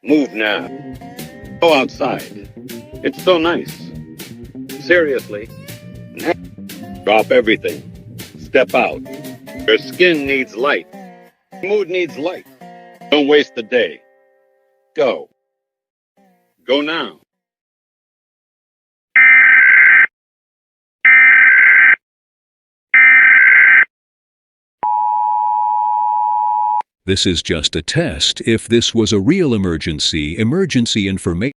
Move now. Go outside. It's so nice. Seriously. Drop everything. Step out. Your skin needs light. Mood needs light. Don't waste the day. Go. Go now. This is just a test. If this was a real emergency information.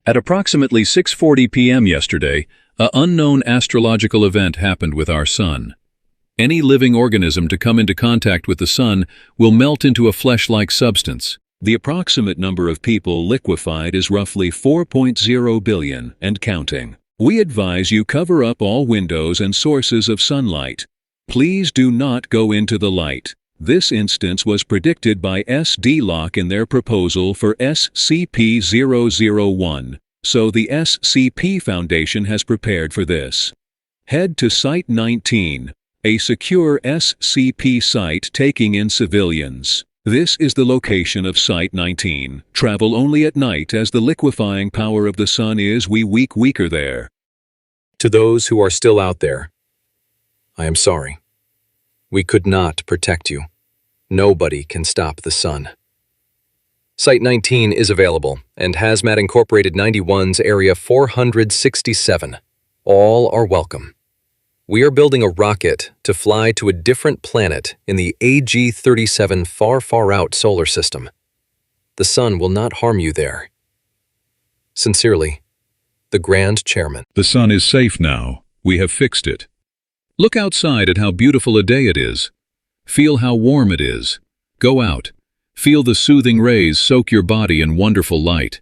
At approximately 6:40 p.m. yesterday, an unknown astrological event happened with our sun. Any living organism to come into contact with the sun will melt into a flesh-like substance. The approximate number of people liquefied is roughly 4.0 billion and counting. We advise you cover up all windows and sources of sunlight. Please do not go into the light. This instance was predicted by Locke in their proposal for SCP-001, so the SCP Foundation has prepared for this. Head to Site 19, a secure SCP site taking in civilians. This is the location of Site 19. Travel only at night as the liquefying power of the sun is weaker there. To those who are still out there, I am sorry. We could not protect you. Nobody can stop the sun. Site 19 is available, and Hazmat Incorporated 91's Area 467. All are welcome. We are building a rocket to fly to a different planet in the AG-37 far out solar system. The sun will not harm you there. Sincerely, the Grand Chairman. The sun is safe now. We have fixed it. Look outside at how beautiful a day it is. Feel how warm it is. Go out. Feel the soothing rays soak your body in wonderful light.